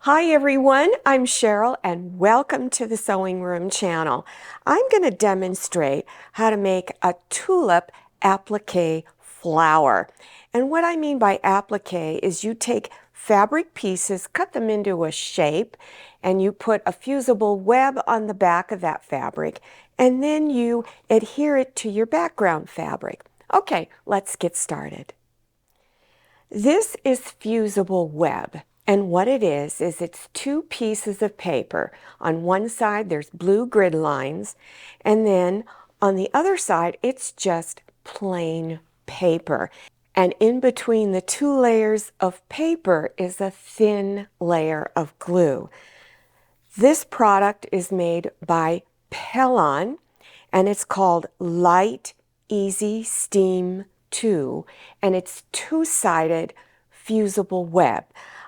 Hi everyone, I'm Cheryl and welcome to the Sewing Room channel. I'm going to demonstrate how to make a tulip applique flower. And what I mean by applique is you take fabric pieces, cut them into a shape, and you put a fusible web on the back of that fabric, and then you adhere it to your background fabric. Okay, let's get started. This is fusible web, and what it is it's two pieces of paper. On one side there's blue grid lines, and then on the other side it's just plain paper. And in between the two layers of paper is a thin layer of glue. This product is made by Pellon, and it's called Light Easy Steam 2, and it's two-sided fusible web.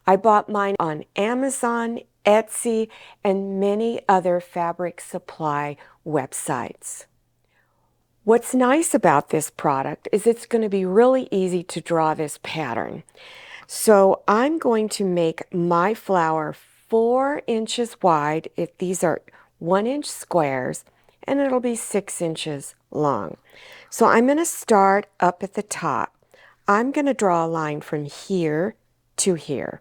I bought mine on Amazon, Etsy, and many other fabric supply websites. What's nice about this product is it's going to be really easy to draw this pattern. So I'm going to make my flower 4 inches wide. These are 1-inch squares, and it'll be 6 inches long. So I'm going to start up at the top. I'm going to draw a line from here to here.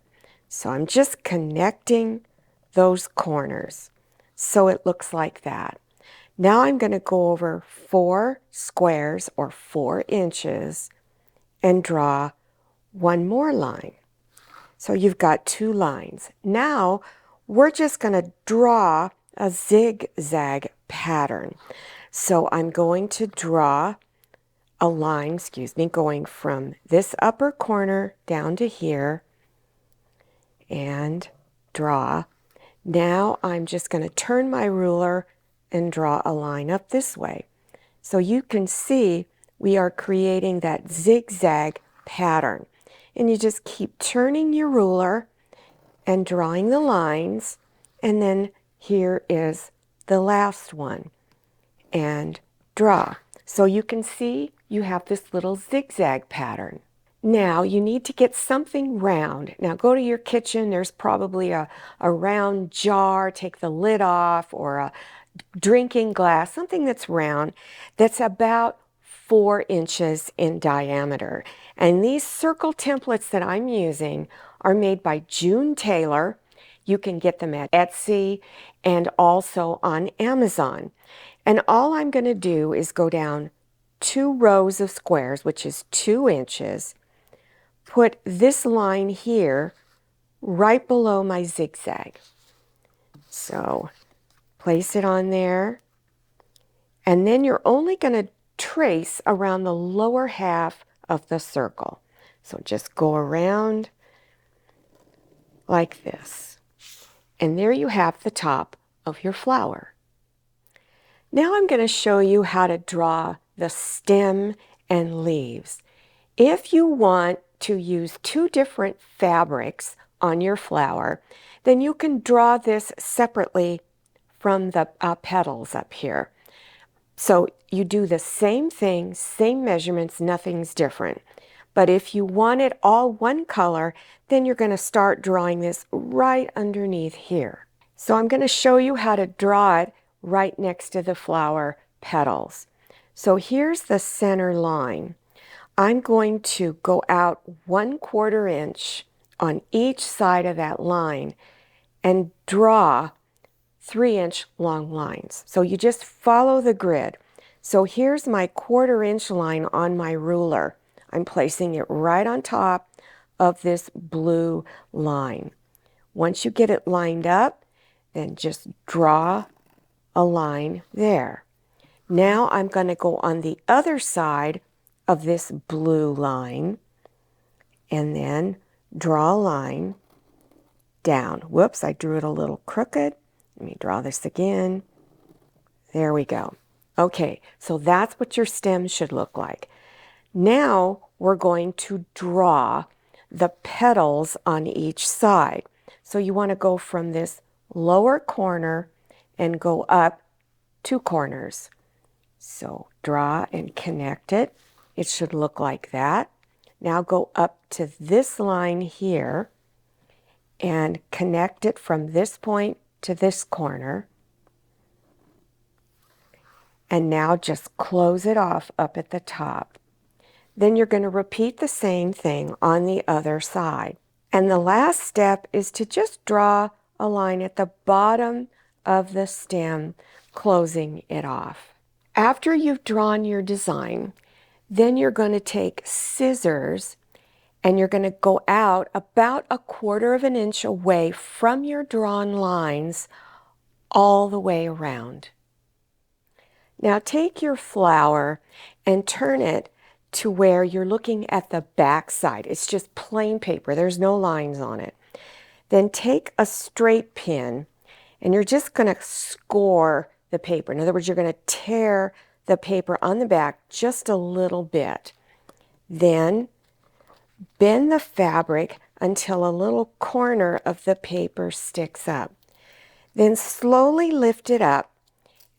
So I'm just connecting those corners so it looks like that. Now I'm going to go over 4 squares or 4 inches and draw one more line. So you've got 2 lines. Now we're just going to draw a zigzag pattern. So I'm going to draw a line, going from this upper corner down to here and draw. Now I'm just going to turn my ruler and draw a line up this way. So you can see we are creating that zigzag pattern. And you just keep turning your ruler and drawing the lines, and then here is the last one, and draw. So you can see you have this little zigzag pattern. Now you need to get something round. Now go to your kitchen, there's probably a round jar, take the lid off, or a drinking glass, something that's round, that's about 4 inches in diameter. And these circle templates that I'm using are made by June Taylor. You can get them at Etsy and also on Amazon. And all I'm going to do is go down 2 rows of squares, which is 2 inches, put this line here right below my zigzag. So place it on there, and then you're only going to trace around the lower half of the circle. So just go around like this. And there you have the top of your flower. Now I'm going to show you how to draw the stem and leaves. If you want to use 2 different fabrics on your flower, then you can draw this separately from the petals up here. So you do the same thing, same measurements, nothing's different. But if you want it all one color, then you're going to start drawing this right underneath here. So I'm going to show you how to draw it right next to the flower petals. So here's the center line. I'm going to go out 1/4 inch on each side of that line and draw 3-inch long lines. So you just follow the grid. So here's my 1/4 inch line on my ruler. I'm placing it right on top of this blue line. Once you get it lined up, then just draw a line there. Now I'm going to go on the other side of this blue line and then draw a line down. Whoops, I drew it a little crooked. Let me draw this again. There we go. Okay, so that's what your stem should look like. Now we're going to draw the petals on each side. So you want to go from this lower corner and go up 2 corners. So draw and connect it. It should look like that. Now go up to this line here and connect it from this point to this corner. And now just close it off up at the top. Then you're going to repeat the same thing on the other side. And the last step is to just draw a line at the bottom of the stem, closing it off. After you've drawn your design, then you're going to take scissors and you're going to go out about 1/4 of an inch away from your drawn lines all the way around. Now take your flower and turn it to where you're looking at the back side. It's just plain paper. There's no lines on it. Then take a straight pin and you're just going to score the paper. In other words, you're going to tear the paper on the back just a little bit. Then bend the fabric until a little corner of the paper sticks up. Then slowly lift it up.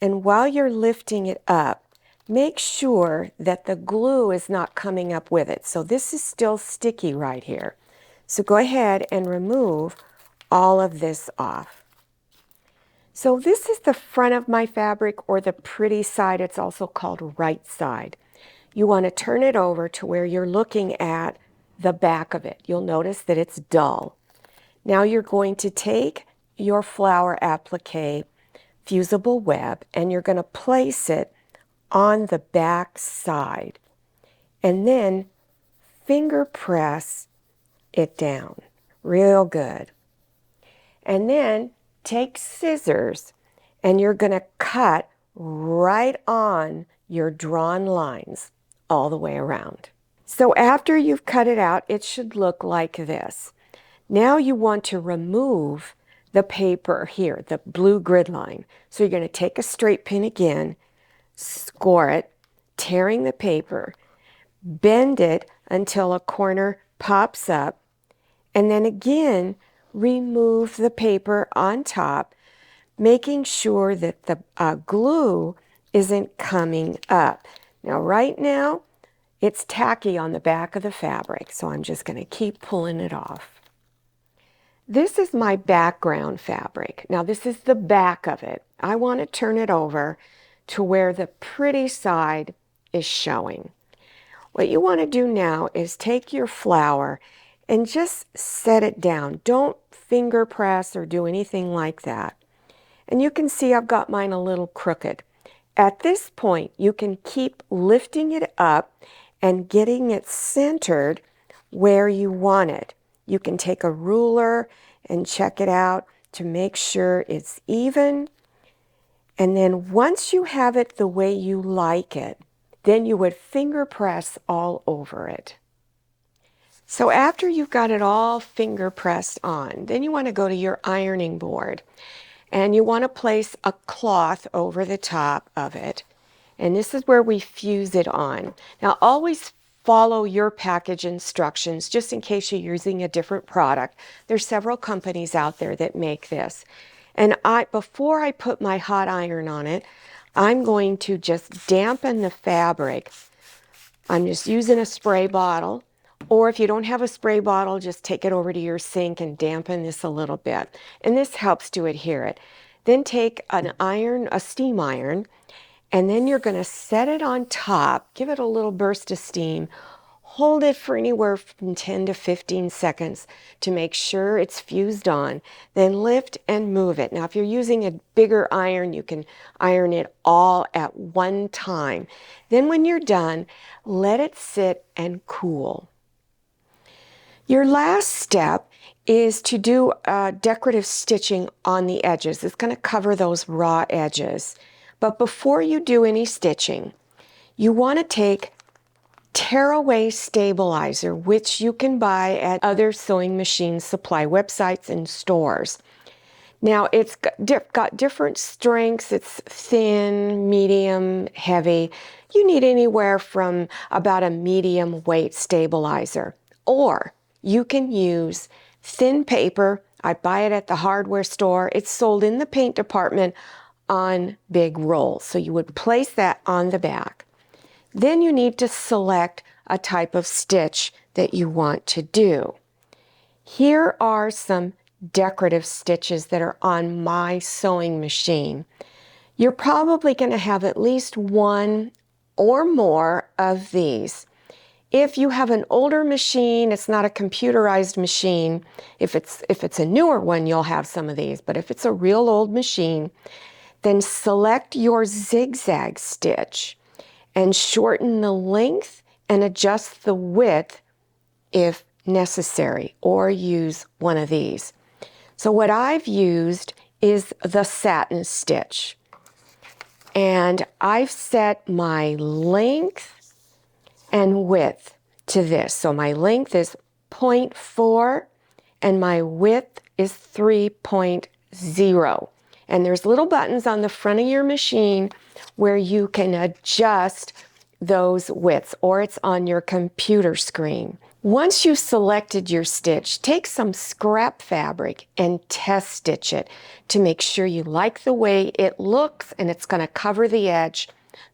And while you're lifting it up, make sure that the glue is not coming up with it. So this is still sticky right here. So go ahead and remove all of this off. So this is the front of my fabric, or the pretty side. It's also called right side. You want to turn it over to where you're looking at the back of it. You'll notice that it's dull. Now you're going to take your flower applique fusible web and you're going to place it on the back side and then finger press it down real good. And then take scissors and you're going to cut right on your drawn lines all the way around. So after you've cut it out, it should look like this. Now you want to remove the paper here, the blue grid line. So you're going to take a straight pin again, score it, tearing the paper, bend it until a corner pops up, and then again remove the paper on top, making sure that the glue isn't coming up. Now right now it's tacky on the back of the fabric, so I'm just going to keep pulling it off. This is my background fabric. Now this is the back of it. I want to turn it over to where the pretty side is showing. What you want to do now is take your flower and just set it down. Don't finger press or do anything like that. And you can see I've got mine a little crooked. At this point, you can keep lifting it up and getting it centered where you want it. You can take a ruler and check it out to make sure it's even. And then once you have it the way you like it, then you would finger press all over it. So after you've got it all finger pressed on, then you want to go to your ironing board and you want to place a cloth over the top of it. And this is where we fuse it on. Now always follow your package instructions just in case you're using a different product. There's several companies out there that make this. And before I put my hot iron on it, I'm going to just dampen the fabric. I'm just using a spray bottle, or if you don't have a spray bottle, just take it over to your sink and dampen this a little bit. And this helps to adhere it. Then take an iron, a steam iron, and then you're going to set it on top, give it a little burst of steam, hold it for anywhere from 10 to 15 seconds to make sure it's fused on, then lift and move it. Now if you're using a bigger iron, you can iron it all at one time. Then when you're done, let it sit and cool. Your last step is to do decorative stitching on the edges. It's going to cover those raw edges. But before you do any stitching, you want to take tearaway stabilizer, which you can buy at other sewing machine supply websites and stores. Now it's got different strengths. It's thin, medium, heavy. You need anywhere from about a medium weight stabilizer. Or you can use thin paper. I buy it at the hardware store. It's sold in the paint department on big rolls. So you would place that on the back. Then you need to select a type of stitch that you want to do. Here are some decorative stitches that are on my sewing machine. You're probably going to have at least one or more of these. If you have an older machine, it's not a computerized machine. If it's a newer one, you'll have some of these. But if it's a real old machine, then select your zigzag stitch and shorten the length and adjust the width if necessary, or use one of these. So what I've used is the satin stitch. And I've set my length and width to this. So my length is 0.4 and my width is 3.0. And there's little buttons on the front of your machine where you can adjust those widths, or it's on your computer screen. Once you've selected your stitch, take some scrap fabric and test stitch it to make sure you like the way it looks and it's going to cover the edge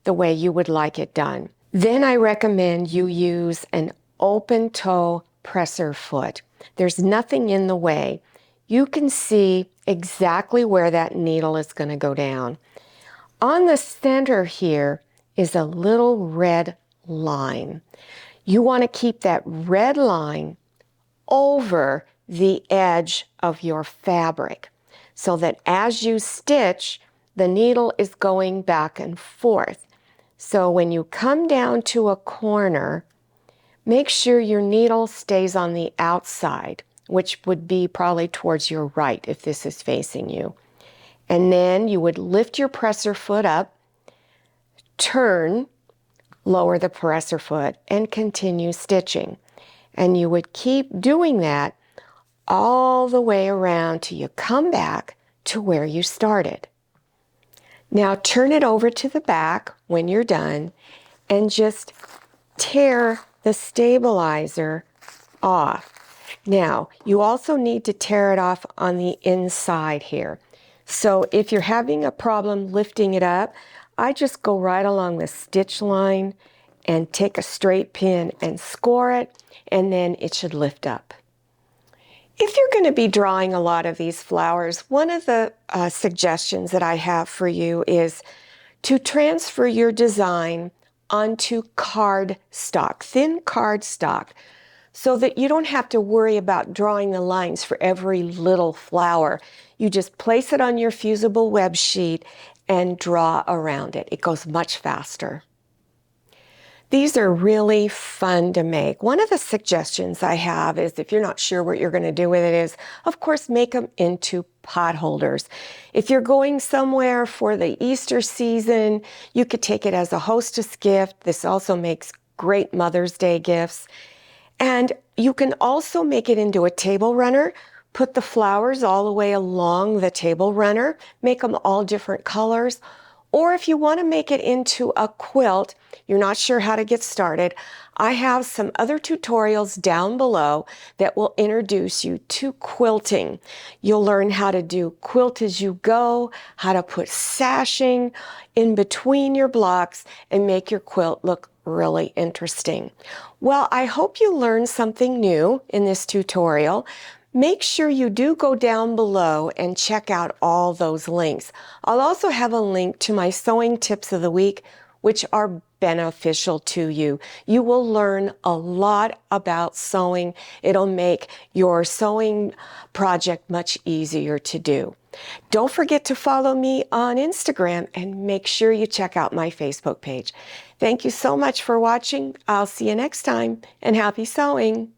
the way you would like it done. Then I recommend you use an open toe presser foot. There's nothing in the way. You can see exactly where that needle is going to go down. On the center here is a little red line. You want to keep that red line over the edge of your fabric so that as you stitch, the needle is going back and forth. So when you come down to a corner, make sure your needle stays on the outside, which would be probably towards your right if this is facing you. And then you would lift your presser foot up, turn, lower the presser foot, and continue stitching. And you would keep doing that all the way around till you come back to where you started. Now turn it over to the back when you're done and just tear the stabilizer off. Now, you also need to tear it off on the inside here. So if you're having a problem lifting it up, I just go right along the stitch line and take a straight pin and score it, and then it should lift up. If you're going to be drawing a lot of these flowers, one of the suggestions that I have for you is to transfer your design onto cardstock, thin cardstock, so that you don't have to worry about drawing the lines for every little flower. You just place it on your fusible web sheet and draw around it. It goes much faster. These are really fun to make. One of the suggestions I have is, if you're not sure what you're going to do with it, is, of course, make them into pot holders. If you're going somewhere for the Easter season, you could take it as a hostess gift. This also makes great Mother's Day gifts. And you can also make it into a table runner. Put the flowers all the way along the table runner. Make them all different colors. Or if you want to make it into a quilt, you're not sure how to get started, I have some other tutorials down below that will introduce you to quilting. You'll learn how to do quilt as you go, how to put sashing in between your blocks and make your quilt look really interesting. Well, I hope you learned something new in this tutorial. Make sure you do go down below and check out all those links. I'll also have a link to my sewing tips of the week, which are beneficial to you. You will learn a lot about sewing. It'll make your sewing project much easier to do. Don't forget to follow me on Instagram and make sure you check out my Facebook page. Thank you so much for watching. I'll see you next time, and happy sewing.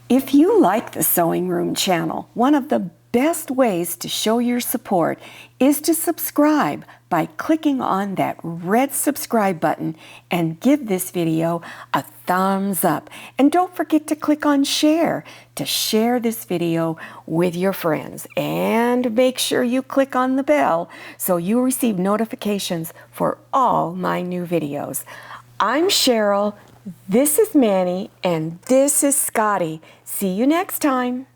If you like the Sewing Room channel, one of the best ways to show your support is to subscribe by clicking on that red subscribe button and give this video a thumbs up. And don't forget to click on share to share this video with your friends. And make sure you click on the bell so you receive notifications for all my new videos. I'm Cheryl. This is Manny, and this is Scotty. See you next time.